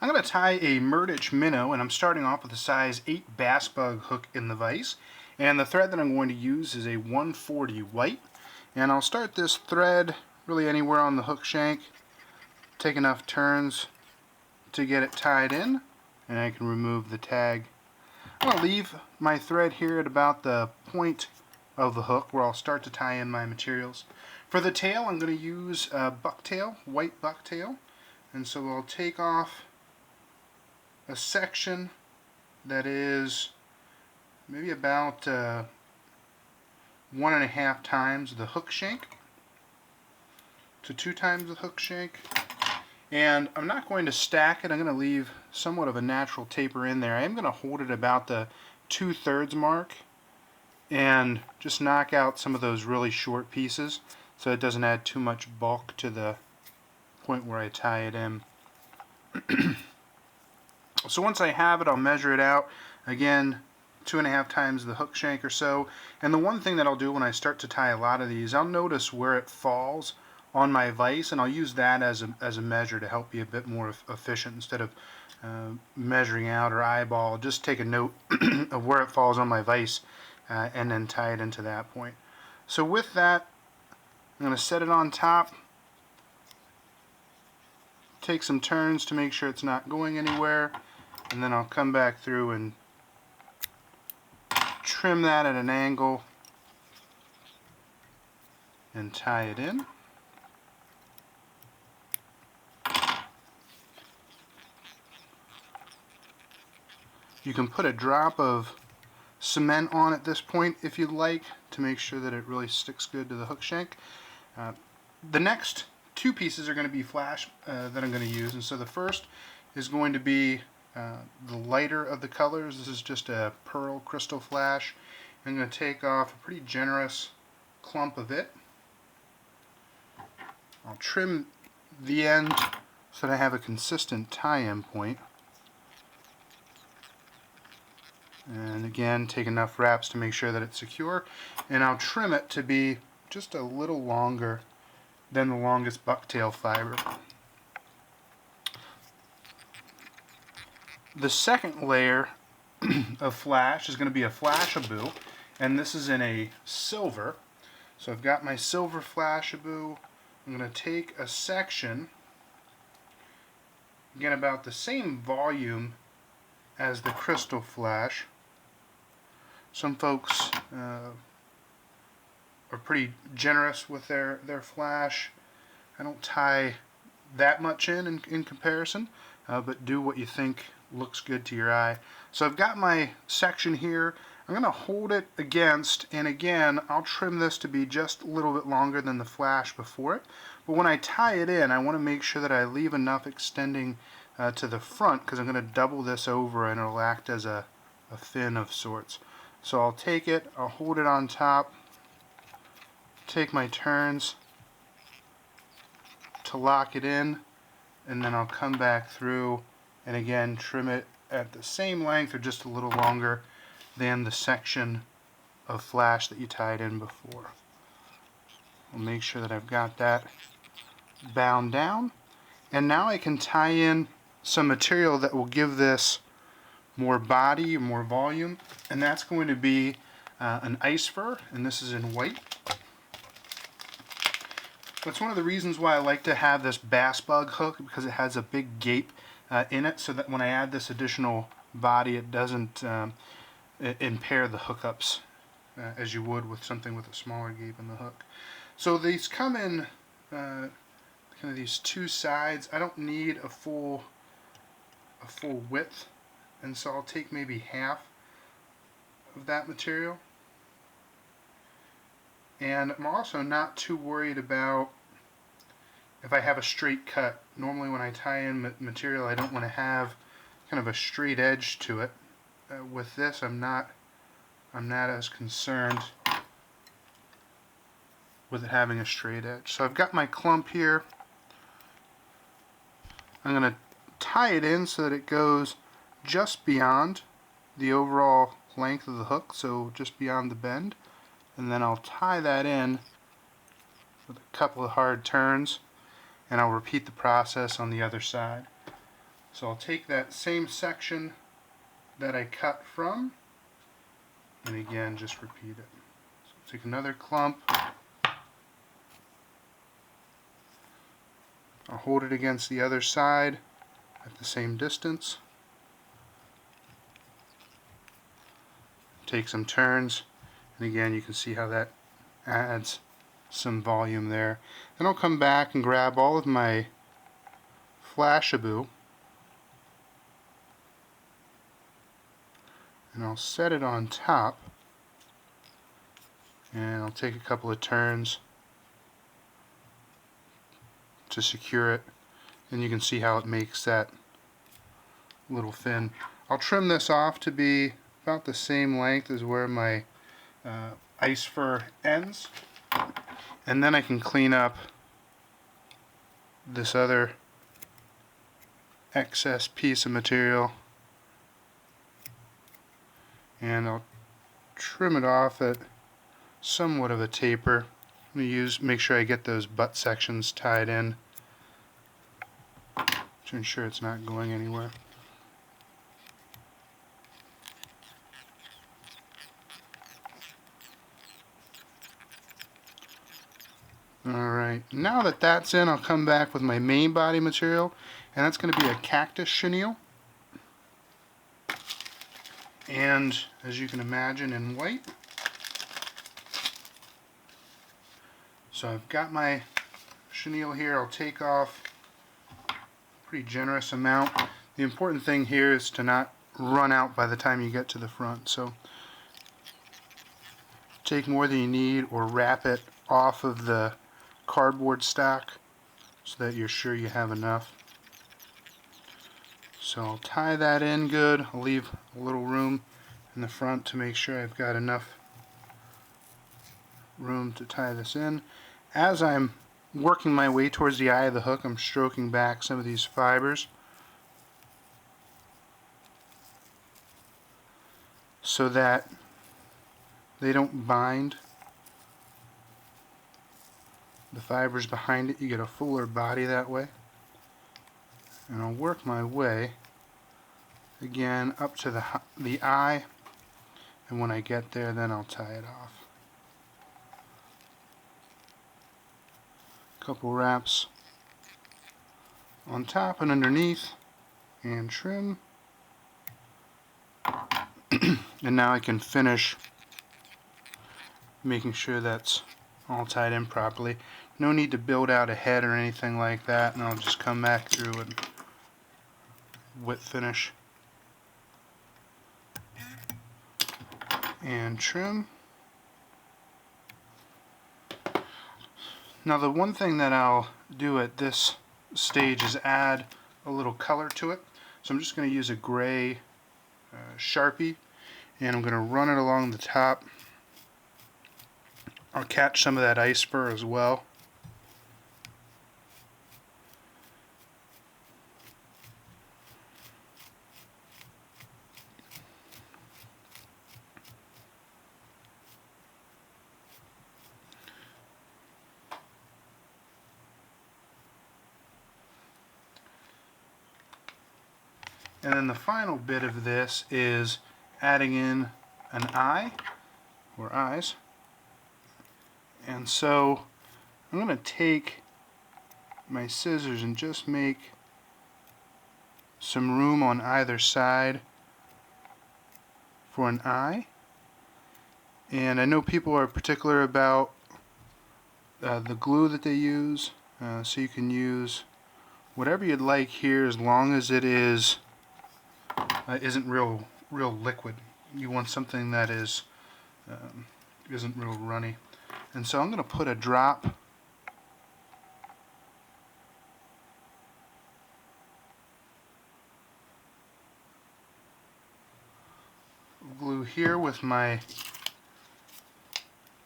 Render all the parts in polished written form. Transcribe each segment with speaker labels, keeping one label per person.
Speaker 1: I'm going to tie a Murdich minnow, and I'm starting off with a size 8 bass bug hook in the vise. And the thread that I'm going to use is a 140 white. And I'll start this thread really anywhere on the hook shank. Take enough turns to get it tied in, and I can remove the tag. I'm going to leave my thread here at about the point of the hook where I'll start to tie in my materials. For the tail, I'm going to use bucktail, white bucktail. And so I'll take off a section that is maybe about 1.5 times the hook shank to 2 times the hook shank. And I'm not going to stack it. I'm going to leave somewhat of a natural taper in there. I am going to hold it about the 2/3 mark and just knock out some of those really short pieces so it doesn't add too much bulk to the point where I tie it in. So once I have it, I'll measure it out. Again, 2.5 times the hook shank or so. And the one thing that I'll do when I start to tie a lot of these, I'll notice where it falls on my vise, and I'll use that as a measure to help be a bit more efficient. Instead of measuring out or eyeball, just take a note of where it falls on my vise and then tie it into that point. So with that, I'm going to set it on top, take some turns to make sure it's not going anywhere, and then I'll come back through and trim that at an angle and tie it in. You can put a drop of cement on at this point if you'd like to make sure that it really sticks good to the hook shank. The next 2 pieces are going to be flash that I'm going to use, and so the first is going to be the lighter of the colors. This is just a pearl crystal flash. I'm going to take off a pretty generous clump of it. I'll trim the end so that I have a consistent tie-in point. And again, take enough wraps to make sure that it's secure. And I'll trim it to be just a little longer than the longest bucktail fiber. The second layer of flash is going to be a Flashabou, and this is in a silver. So I've got my silver Flashabou. I'm going to take a section, again about the same volume as the crystal flash. Some folks are pretty generous with their flash. I don't tie that much in comparison, but do what you think looks good to your eye. So I've got my section here. I'm going to hold it against, and again I'll trim this to be just a little bit longer than the flash before it. But when I tie it in, I want to make sure that I leave enough extending to the front, because I'm going to double this over and it'll act as a fin of sorts. So I'll take it, I'll hold it on top, take my turns to lock it in, and then I'll come back through and again trim it at the same length or just a little longer than the section of flash that you tied in before. I'll make sure that I've got that bound down, and now I can tie in some material that will give this more body, more volume, and that's going to be an ice fur, and this is in white. That's one of the reasons why I like to have this bass bug hook, because it has a big gape in it, so that when I add this additional body, it doesn't impair the hookups as you would with something with a smaller gape in the hook. So these come in kind of these 2 sides. I don't need a full width, and so I'll take maybe half of that material. And I'm also not too worried about if I have a straight cut. Normally when I tie in material, I don't want to have kind of a straight edge to it. With this, I'm not as concerned with it having a straight edge. So I've got my clump here. I'm going to tie it in so that it goes just beyond the overall length of the hook, so just beyond the bend, and then I'll tie that in with a couple of hard turns, and I'll repeat the process on the other side. So I'll take that same section that I cut from, and again just repeat it. So take another clump, I'll hold it against the other side at the same distance, take some turns, and again you can see how that adds some volume there. Then I'll come back and grab all of my Flashabou and I'll set it on top, and I'll take a couple of turns to secure it, and you can see how it makes that little fin. I'll trim this off to be about the same length as where my ice fur ends, and then I can clean up this other excess piece of material, and I'll trim it off at somewhat of a taper. I'm going to make sure I get those butt sections tied in to ensure it's not going anywhere. Alright, now that that's in, I'll come back with my main body material, and that's going to be a cactus chenille. And as you can imagine, in white. So I've got my chenille here. I'll take off a pretty generous amount. The important thing here is to not run out by the time you get to the front. So take more than you need, or wrap it off of the cardboard stack so that you're sure you have enough. So I'll tie that in good. I'll leave a little room in the front to make sure I've got enough room to tie this in. As I'm working my way towards the eye of the hook, I'm stroking back some of these fibers so that they don't bind the fibers behind it. You get a fuller body that way. And I'll work my way again up to the eye, and when I get there, then I'll tie it off. Couple wraps on top and underneath, and trim. And now I can finish making sure that's all tied in properly. No need to build out a head or anything like that, and I'll just come back through and wet finish and trim. Now the one thing that I'll do at this stage is add a little color to it. So I'm just going to use a gray Sharpie, and I'm going to run it along the top. I'll catch some of that ice fur as well. And then the final bit of this is adding in an eye, or eyes. And so I'm going to take my scissors and just make some room on either side for an eye. And I know people are particular about the glue that they use, so you can use whatever you'd like here, as long as it isn't real liquid. You want something that isn't real runny. And so I'm going to put a drop of glue here with my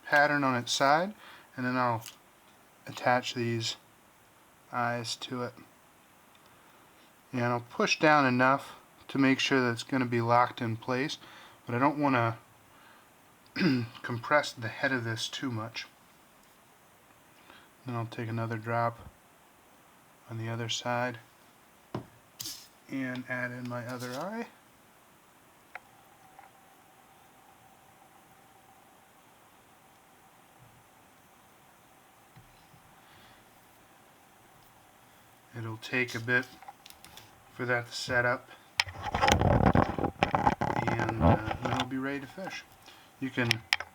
Speaker 1: pattern on its side, and then I'll attach these eyes to it. And I'll push down enough to make sure that it's going to be locked in place, but I don't want to compress the head of this too much. Then I'll take another drop on the other side and add in my other eye. It'll take a bit for that to set up, and then it'll be ready to fish. You can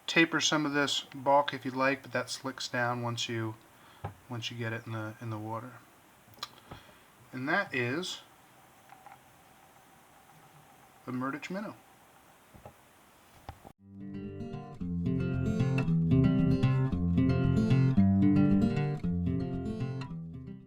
Speaker 1: taper some of this bulk if you'd like, but that slicks down once you get it in the water. And that is the Murdich minnow.